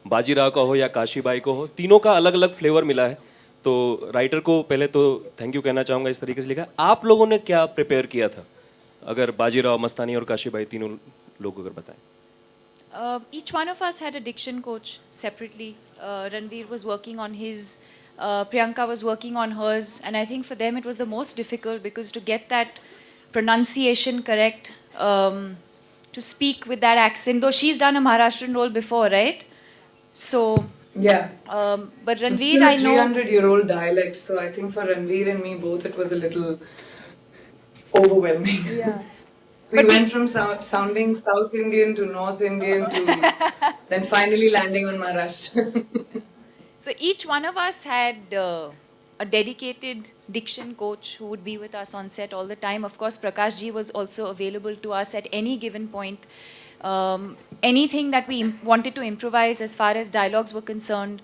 बाजीराव का हो या काशी बाई को हो, तीनों का अलग अलग फ्लेवर मिला है। तो राइटर को पहले तो थैंक यू कहना चाहूँगा, इस तरीके से लिखा। आप लोगों ने क्या प्रिपेयर किया था, अगर बाजीराव, मस्तानी और काशी बाई तीनों लोग अगर बताएं? Each one of us had a diction coach separately. Ranveer was working on his, Priyanka was working on hers, and I think for them it was the most difficult because to get that pronunciation correct, to speak with that accent, though she's done a Maharashtrian role before, right? So, Yeah. but This Ranveer, is I a know. 300-year-old dialect, so I think for Ranveer and me both, it was a little overwhelming. Yeah. We But went from sounding South Indian to North Indian to then finally landing on Maharashtra. So each one of us had a dedicated diction coach who would be with us on set all the time. Of course, Prakash ji was also available to us at any given point. Anything that we wanted to improvise as far as dialogues were concerned,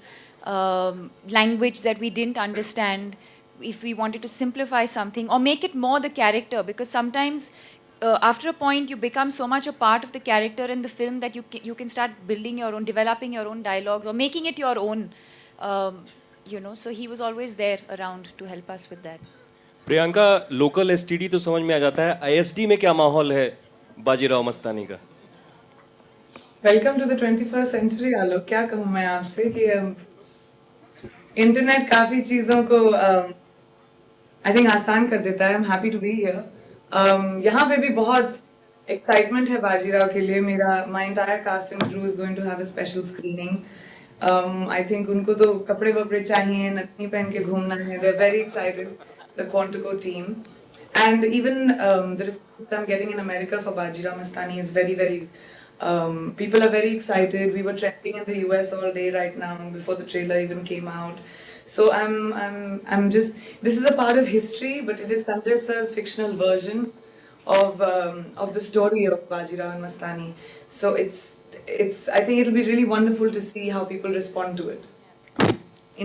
language that we didn't understand, if we wanted to simplify something or make it more the character, because sometimes after a point you become so much a part of the character in the film that you can start building your own, developing your own dialogues or making it your own. So he was always there around to help us with that. Priyanka, local STD तो समझ में आ जाता है, ISD में क्या माहौल है बाजीराव मस्तानी का? Welcome to the 21st century Alok. क्या कहूँ मैं आपसे कि इंटरनेट काफी चीजों को आई थिंक आसान कर देता है। I am happy to be here. यहाँ पे भी बहुत एक्साइटमेंट है बाजीराव के लिए। मेरा my entire cast and crew is going to have a special screening. I think उनको तो कपड़े वपड़े चाहिए, नथनी पहन के घूमना है। They are very excited, the Quantico team. And even the response I'm getting in America for Bajirao Mastani is very, very. People are very excited. We were trending in the US all day right now before the trailer even came out. So I'm just. This is a part of history, but it is Sanjay sir's fictional version of the story of Bajirao and Mastani. So it's. I think it'll be really wonderful to see how people respond to it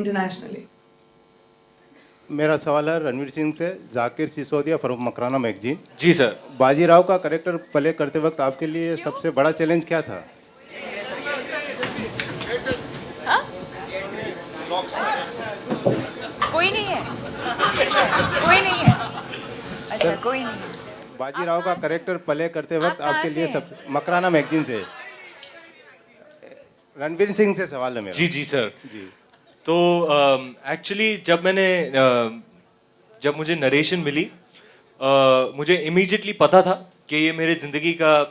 internationally. मेरा सवाल है रणवीर सिंह से, Zakir Sisodia from Makrana magazine. जी sir. Bajirao का character play करते वक्त आपके लिए सबसे बड़ा चैलेंज क्या था? हाँ? कोई नहीं है, कोई नहीं है। अच्छा, कोई नहीं है। बाजीराव का कैरेक्टर प्ले करते वक्त आप आपके लिए कहाँ सब, मकराना मैगजीन से, रणवीर सिंह से सवाल है मेरा। जी जी सर। जी। तो एक्चुअली जब मुझे नरेशन मिली, मुझे इमीडिएटली पता था कि ये मेरे ज़िंदगी का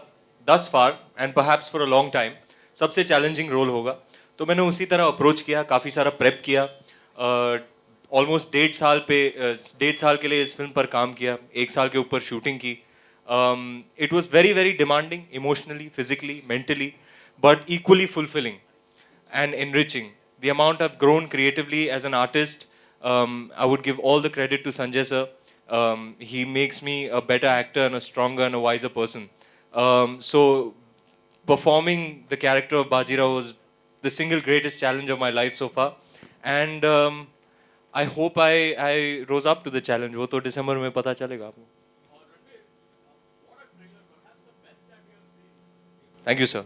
thus far and perhaps for a long time सबसे चैलेंजिंग रोल होगा। तो मैंने उसी तरह अप्रोच किया, काफ़ी सारा प्रेप किया। ऑलमोस्ट 1.5 साल के लिए इस फिल्म पर काम किया, 1 साल के ऊपर शूटिंग की। It was very very demanding, emotionally, physically, mentally, but equally fulfilling and enriching. The amount I've grown creatively as an artist, I would give all the credit to Sanjay sir. He makes me a better actor and a stronger and a wiser person. So performing the character of Bajirao was the single greatest challenge of my life so far. And I hope I rose up to the challenge. वो तो दिसंबर में पता चलेगा आपको. Thank you sir.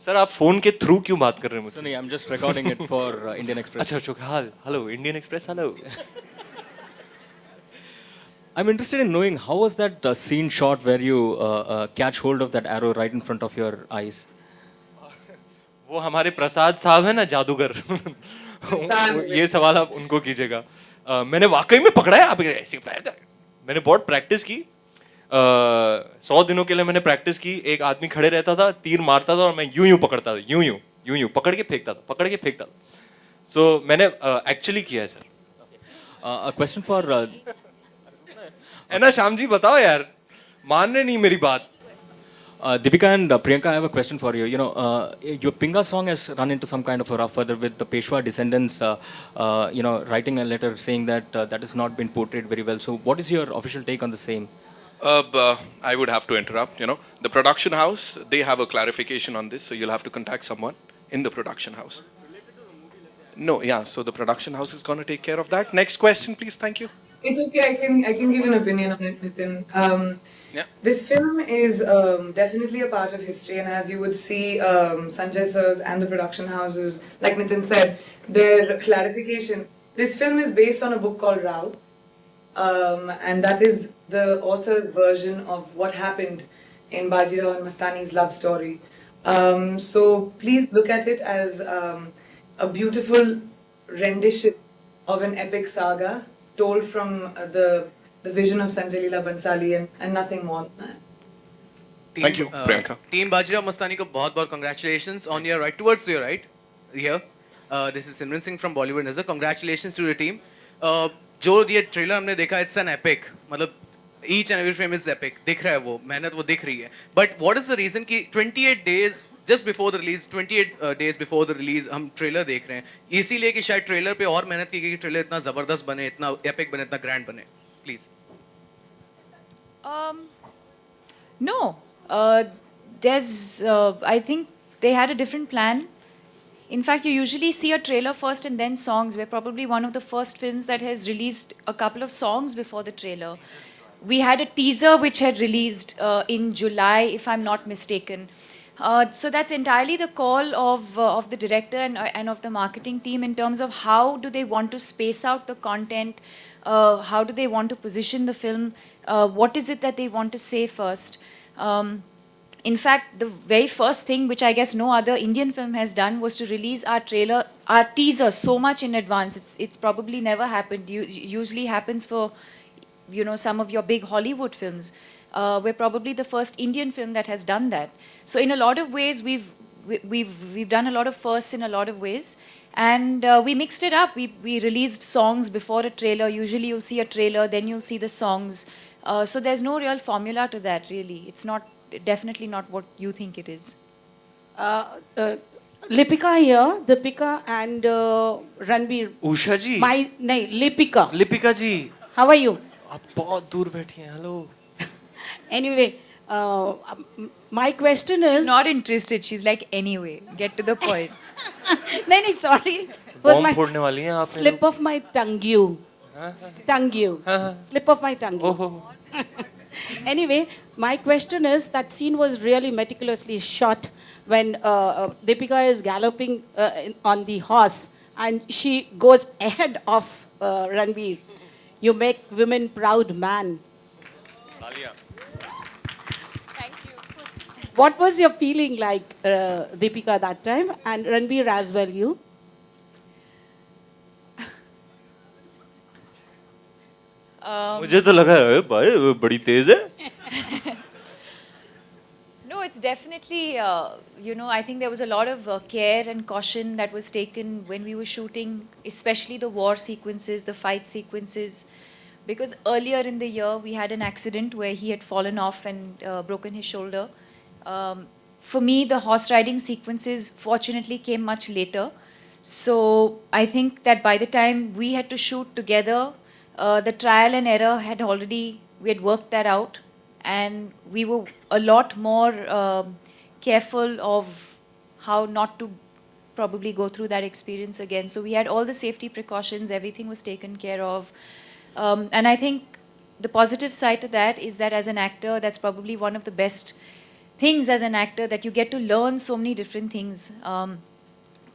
Sir, आप phone के through क्यों बात कर रहे हैं मुझसे? नहीं, I'm just recording it for Indian Express. अच्छा अच्छा, हाँ, hello Indian express, hello. I'm interested in knowing how was that scene shot where you catch hold of that arrow right in front of your eyes? वो हमारे प्रसाद साहब है ना, जादूगर। ये सवाल आप उनको कीजिएगा। मैंने वाकई में पकड़ा है, आप ऐसे फायर कर। मैंने बहुत प्रैक्टिस की, 100 दिनों के लिए मैंने प्रैक्टिस की। एक आदमी खड़े रहता था, तीर मारता था और मैं यूं यूं पकड़ता था, यूं यूं पकड़ के फेंकता था। सो मैंने एक्चुअली किया है सर। A question for है ना श्याम जी, बताओ यार, मानने नहीं मेरी बात। Deepika and Priyanka. I have a question for you. Your Pinga song has run into some kind of a rough weather with the Peshwa descendants, writing a letter saying that that has not been portrayed very well. So, what is your official take on the same? I would have to interrupt. The production house, they have a clarification on this, so you'll have to contact someone in the production house. No, yeah. So the production house is going to take care of that. Next question, please. Thank you. It's okay. I can give an opinion on it, Nitin. Yeah. This film is definitely a part of history, and as you would see, Sanjay Sirs and the production houses, like Nitin said, their clarification. This film is based on a book called Rao, and that is the author's version of what happened in Bajirao and Mastani's love story. So please look at it as a beautiful rendition of an epic saga told from the vision of Sanjay Leela Bansali and nothing more than that. Thank you, Priyanka. Team Bajirao Mastani को बहुत congratulations on your right, towards your right here. This is Simran Singh from Bollywood Nazar. Congratulations to the team. जो ये trailer हमने देखा, it's an epic. मतलब each and every frame is epic. दिख रहा है वो, मेहनत वो दिख रही है. But what is the reason कि 28 days just before the release, 28 days before the release हम ट्रेलर देख रहे हैं. इसीलिए कि शायद ट्रेलर पे और मेहनत की गई कि ट्रेलर इतना जबरदस्त बने, इतना epic बने, इतना grand बने. Please. No. I think they had a different plan. In fact, you usually see a trailer first and then songs. We're probably one of the first films that has released a couple of songs before the trailer. We had a teaser which had released in July, if I'm not mistaken. So that's entirely the call of the director and of the marketing team in terms of how do they want to space out the content, how do they want to position the film, what is it that they want to say first. In fact, the very first thing, which I guess no other Indian film has done, was to release our trailer, our teaser so much in advance. It's probably never happened. Usually happens for, some of your big Hollywood films. We're probably the first Indian film that has done that. So in a lot of ways, we've done a lot of firsts in a lot of ways, and we mixed it up. We released songs before a trailer. Usually you'll see a trailer, then you'll see the songs. So there's no real formula to that, really. It's definitely not what you think it is. Lipika here, Deepika and Ranbir. Usha जी नहीं, Lipika. Lipika ji How are you? आप बहुत दूर बैठी हैं hello Anyway, my question is. She's not interested. She's like, anyway, get to the point. नहीं, sorry. Was bomb my फोड़ने वाली हैं आप slip of my tongue. Slip of my tongue. ओहो Anyway, my question is, that scene was really meticulously shot when Deepika is galloping on the horse and she goes ahead of Ranveer. You make women proud, man. Thank you. What was your feeling like, Deepika, that time, and Ranveer as well, you? मुझे तो लगा है भाई बड़ी तेज है No, it's definitely, I think there was a lot of care and caution that was taken when we were shooting, especially the war sequences, the fight sequences. Because earlier in the year, we had an accident where he had fallen off and broken his shoulder. For me, the horse riding sequences fortunately came much later. So I think that by the time we had to shoot together, the trial and error we had worked that out. And we were a lot more careful of how not to probably go through that experience again. So we had all the safety precautions, everything was taken care of. And I think the positive side to that is that as an actor, that's probably one of the best things as an actor, that you get to learn so many different things.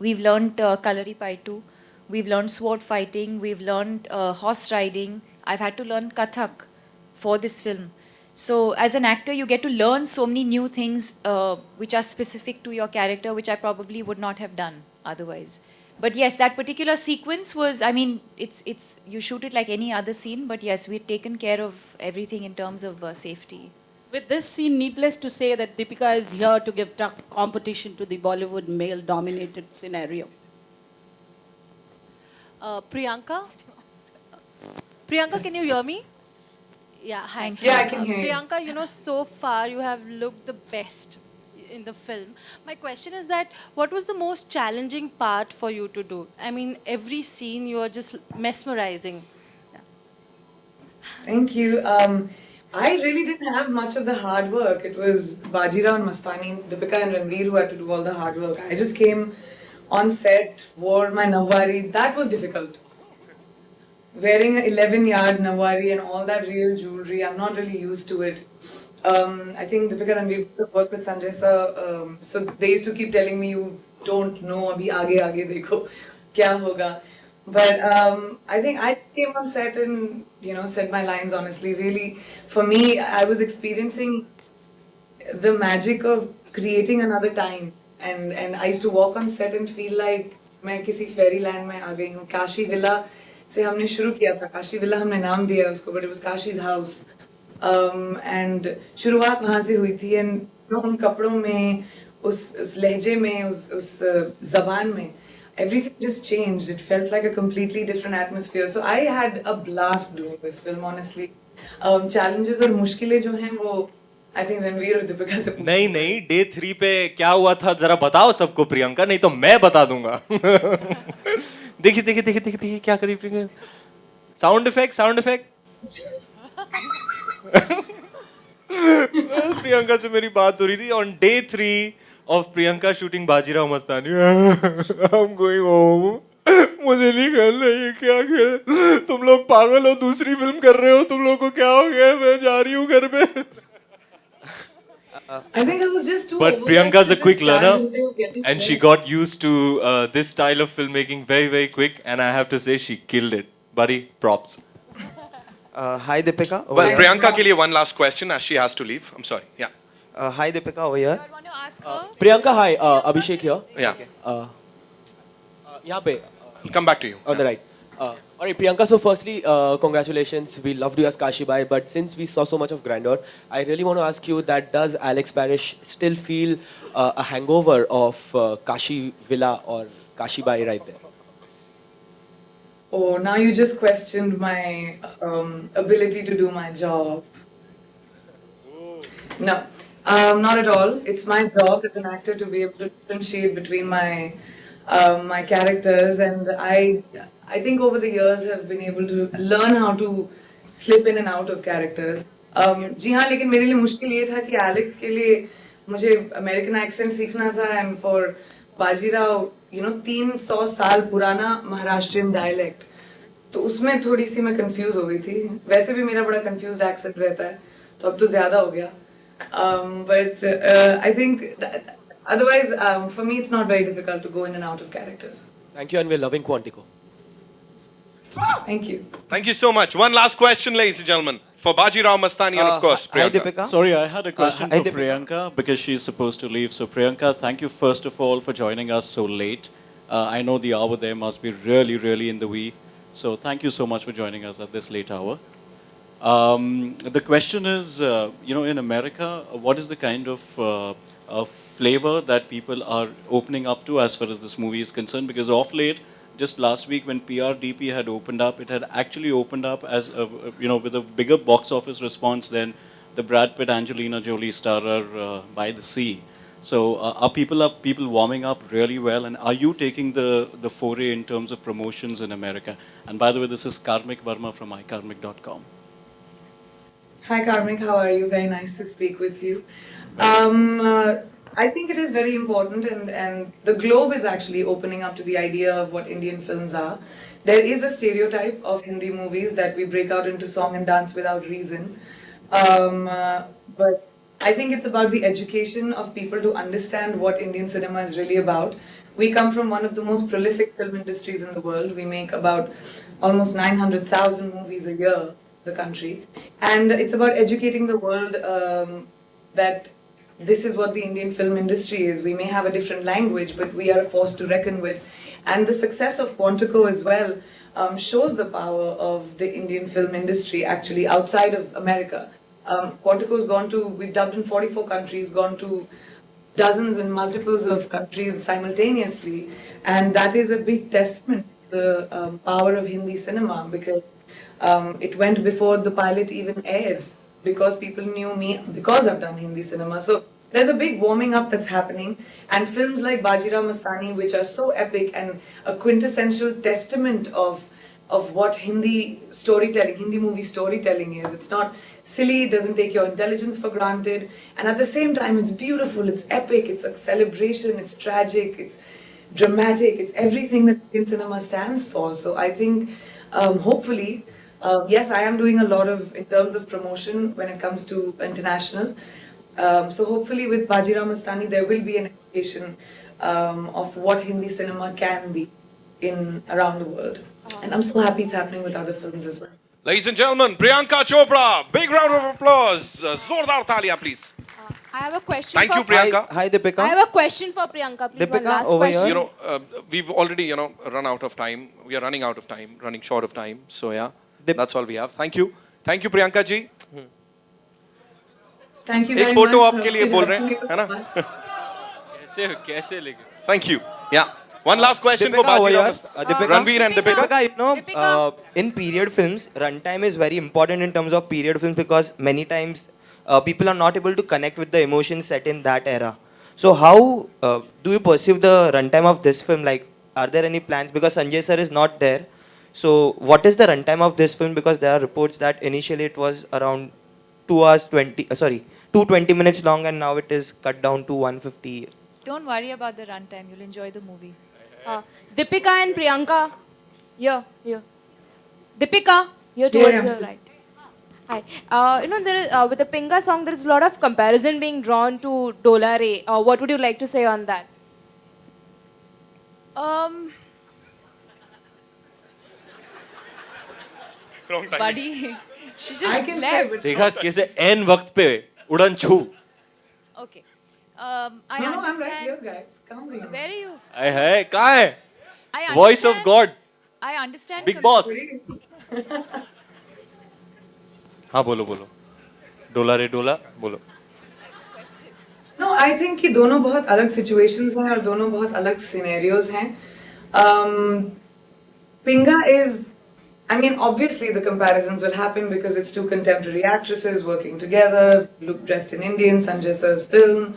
We've learned Kalari Paitu, we've learned sword fighting, we've learned horse riding. I've had to learn Kathak for this film. So as an actor, you get to learn so many new things which are specific to your character, which I probably would not have done otherwise. But yes, that particular sequence was, it's you shoot it like any other scene, but yes, we've taken care of everything in terms of safety. With this scene, needless to say that Deepika is here to give tough competition to the Bollywood male-dominated scenario. Priyanka? Priyanka, can you hear me? Yeah, hi. Yeah, I can hear you. Priyanka, so far you have looked the best in the film. My question is that what was the most challenging part for you to do? I mean, every scene you are just mesmerizing. Thank you. I really didn't have much of the hard work. It was Bajirao and Mastani, Deepika and Ranveer who had to do all the hard work. I just came on set, wore my nawari. That was difficult. Wearing an 11-yard nawari and all that real jewelry, I'm not really used to it. I think Deepika and we worked with Sanjay sir. So they used to keep telling me, "You don't know. Abhi aage dekho, kya hoga." But I think I came on set and said my lines honestly. Really, for me, I was experiencing the magic of creating another time. And I used to walk on set and feel like मैं किसी फेरी land में आ गई हूँ. Kashi villa से हमने शुरू किया था. काशी विला हमने नाम दिया उसको, but it was Kashi's house. And शुरुआत वहाँ से हुई थी. And उन कपड़ों में, उस लहजे में, उस ज़बान में, everything just changed. It felt like a completely different atmosphere. So I had a blast doing this film, honestly. Challenges और मुश्किलें जो हैं वो I think रणवीर और दीपिका से नहीं नहीं, डे 3 पे क्या हुआ था जरा बताओ सबको प्रियंका, नहीं तो मैं बता दूंगा. देखिए देखिए देखिए देखिए क्या करी प्रियंका. Sound effect. प्रियंका से मेरी बात हो रही थी on day 3 of Priyanka shooting Bajirao Mastani. I am going home. मुझे नहीं खेलना ये, क्या खेल, तुम लोग पागल हो, दूसरी फिल्म कर रहे हो, तुम लोग को क्या हो गया, मैं जा रही हूँ घर पे. I think I was just too But overwhelmed Priyanka's a with quick this learner, challenge of getting and she ready. got used to this style of filmmaking very, very quick. And I have to say, she killed it. Buddy, props. Hi Deepika. Well, Priyanka के लिए one last question as she has to leave. I'm sorry. Yeah. Hi Deepika over here. I want to ask her. Priyanka, hi. Abhishek here. Yeah. यहाँ पे I'll come back to you. on the right. Alright, Priyanka. So firstly, congratulations. We loved you as Kashi Bai, but since we saw so much of grandeur, I really want to ask you that does Alex Parrish still feel a hangover of Kashi Villa or Kashi Bai right there? Oh, now you just questioned my ability to do my job. No, not at all. It's my job as an actor to be able to differentiate between my characters, and I think over the years have been able to learn how to slip in and out of characters. जी हाँ, लेकिन मेरे लिए मुश्किल ये था कि Alex के लिए मुझे अमेरिकन एक्सेंट सीखना था, एंड फॉर बाजीराव 300 साल पुराना महाराष्ट्रियन डायलेक्ट, तो उसमें थोड़ी सी मैं कंफ्यूज हो गई थी. वैसे भी मेरा बड़ा कंफ्यूज्ड एक्सेंट रहता है, तो अब तो ज्यादा हो गया. But I think otherwise for me it's not very difficult to go in and out of characters. Thank you, and we're loving Quantico. Thank you. Thank you so much. One last question, ladies and gentlemen, for Bajirao Mastani and of course Hi Priyanka. Deepika. Sorry, I had a question hi, for Deepika. Priyanka because she's supposed to leave. So Priyanka, thank you first of all for joining us so late. I know the hour there must be really, really in the wee. So thank you so much for joining us at this late hour. The question is, in America, what is the kind of flavor that people are opening up to as far as this movie is concerned? Because of late, just last week when PRDP had opened up, it had actually opened up as with a bigger box office response than the Brad Pitt Angelina Jolie starrer By the Sea. So are people warming up really well, and are you taking the foray in terms of promotions in America? And by the way, this is Karmik Verma from ikarmik.com. Hi Karmik, how are you? Very nice to speak with you. I think it is very important, and the globe is actually opening up to the idea of what Indian films are. There is a stereotype of Hindi movies that we break out into song and dance without reason. But I think it's about the education of people to understand what Indian cinema is really about. We come from one of the most prolific film industries in the world. We make about almost 900,000 movies a year, the country. And it's about educating the world that this is what the Indian film industry is. We may have a different language, but we are a force to reckon with. And the success of Quantico as well shows the power of the Indian film industry actually outside of America. Quantico's gone to, we've dubbed in 44 countries, gone to dozens and multiples of countries simultaneously. And that is a big testament to the power of Hindi cinema, because it went before the pilot even aired, because people knew me because I've done Hindi cinema. So there's a big warming up that's happening, and films like Bajirao Mastani, which are so epic and a quintessential testament of what Hindi storytelling, Hindi movie storytelling is. It's not silly, it doesn't take your intelligence for granted, and at the same time it's beautiful, it's epic, it's a celebration, it's tragic, it's dramatic, it's everything that Indian cinema stands for. So I think hopefully Yes, I am doing a lot of in terms of promotion when it comes to international. So hopefully with Bajirao Mastani there will be an education of what Hindi cinema can be in around the world. And I'm so happy it's happening with other films as well. Ladies and gentlemen, Priyanka Chopra. Big round of applause. Zordar talia, please. I have a question. Thank you, for Priyanka. Hi, Deepika. I have a question for Priyanka, please. One Deepika, last over question. here. We've already, run out of time. We are running out of time, running short of time. So yeah, that's all we have. Thank you. Thank you, Priyanka ji. Thank you एक very photo much. आपके लिए बोल रहे हैं, है ना? कैसे लेके Thank you. Yeah. One last question for Deepika, over Bajirao here. Mastani. Deepika. Ranveer and Deepika. Deepika, you know, Deepika. in period films, runtime is very important in terms of period films because many times people are not able to connect with the emotions set in that era. So how do you perceive the runtime of this film? Like, are there any plans? Because Sanjay sir is not there. So what is the runtime of this film? Because there are reports that initially it was around 220 minutes long, and now it is cut down to 150. Don't worry about the runtime. You'll enjoy the movie. Deepika and Priyanka. Here. Deepika, here Here, towards I'm your still- right. Hi. There is, with the Pinga song, there is a lot of comparison being drawn to Dola Re. What would you like to say on that? Um, Wrong time. buddy, she just I can say, left. but देखा कैसे N वक्त पे उड़न छू Okay. I no, I'm right understand. here, guys. Come on. Where are you? आए है कहाँ है I voice of understand- God I understand. Big boss Really? हाँ बोलो बोलो डोला रे डोला बोलो No, I think कि दोनों बहुत अलग situations हैं और दोनों बहुत अलग scenarios हैं. Pinga is, I mean, obviously the comparisons will happen because it's two contemporary actresses working together, look dressed in Indian, Sanjay sir's film.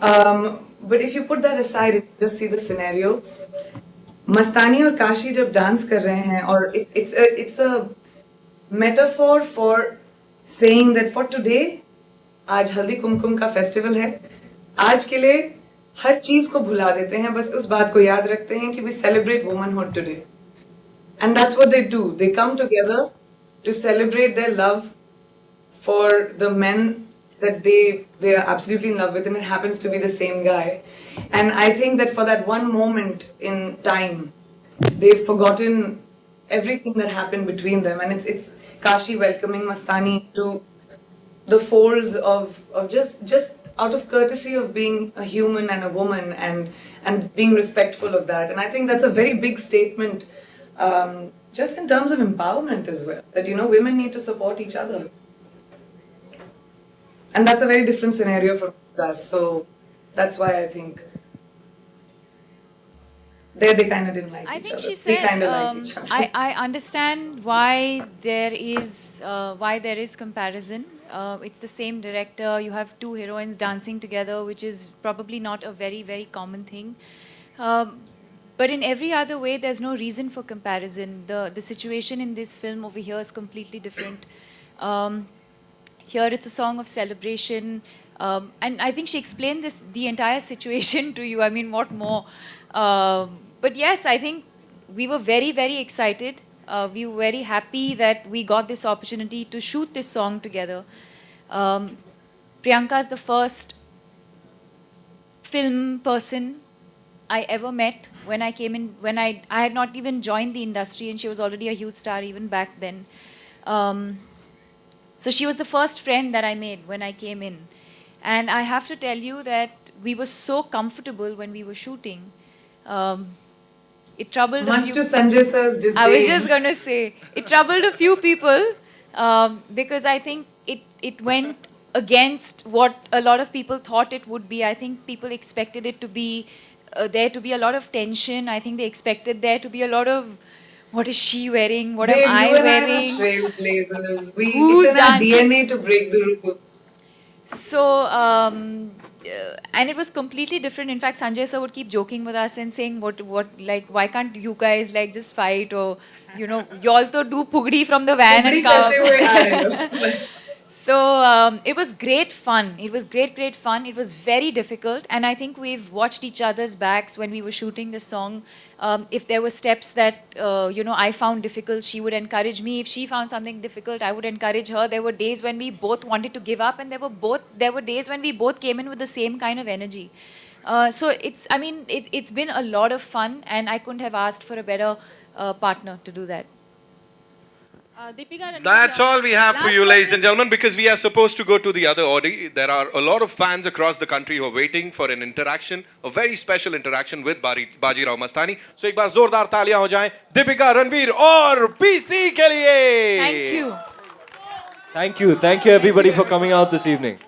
But if you put that aside, if you just see the scenario, मस्तानी और काशी जब dance कर रहे हैं और it's a metaphor for saying that for today, आज हल्दी कुमकुम का festival है, आज के लिए हर चीज को भुला देते हैं, बस उस बात को याद रखते हैं कि we celebrate womanhood today. And that's what they do. They come together to celebrate their love for the men that they are absolutely in love with, and it happens to be the same guy. And I think that for that one moment in time, they've forgotten everything that happened between them, and it's Kashi welcoming Mastani to the folds of just out of courtesy of being a human and a woman and being respectful of that. And I think that's a very big statement, just in terms of empowerment as well. That women need to support each other, and that's a very different scenario from us. So that's why I think they kind of didn't like I each think other. she They said, kind of like each other. I understand why there is comparison. It's the same director. You have two heroines dancing together, which is probably not a very, very common thing. But in every other way, there's no reason for comparison. The situation in this film over here is completely different. Here it's a song of celebration. And I think she explained the entire situation to you. I mean, what more? But yes, I think we were very, very excited. We were very happy that we got this opportunity to shoot this song together. Priyanka is the first film person I ever met when I came in, when I had not even joined the industry, and she was already a huge star even back then. So she was the first friend that I made when I came in. And I have to tell you that we were so comfortable when we were shooting. It troubled a Much few. to Sanjay sir's disdain. I was just going to say, it troubled a few people because I think it went against what a lot of people thought it would be. I think people expected it to be, there to be a lot of tension. I think they expected there to be a lot of, what is she wearing? What Babe, am I you and wearing? I are trailblazers. Who's It's in our dancing? DNA to break the rule. So, and it was completely different. In fact, Sanjay sir would keep joking with us and saying, like, why can't you guys, like, just fight? Or, you all to do pugdi from the van and Pugdi करते हुए आ come. रहे हो. So, it was great fun. It was great fun. It was very difficult. And I think we've watched each other's backs when we were shooting the song. If there were steps that I found difficult, she would encourage me. If she found something difficult, I would encourage her. There were days when we both wanted to give up, and there were days when we both came in with the same kind of energy. So it's been a lot of fun, and I couldn't have asked for a better partner to do that. Deepika, That's all we have for you, ladies and gentlemen, because we are supposed to go to the other Audi. There are a lot of fans across the country who are waiting for an interaction, a very special interaction with Bajirao Mastani. So एक बार जोरदार तालियां हो जाएं दीपिका, रणवीर और PC के लिए. Thank you. Thank you everybody for coming out this evening.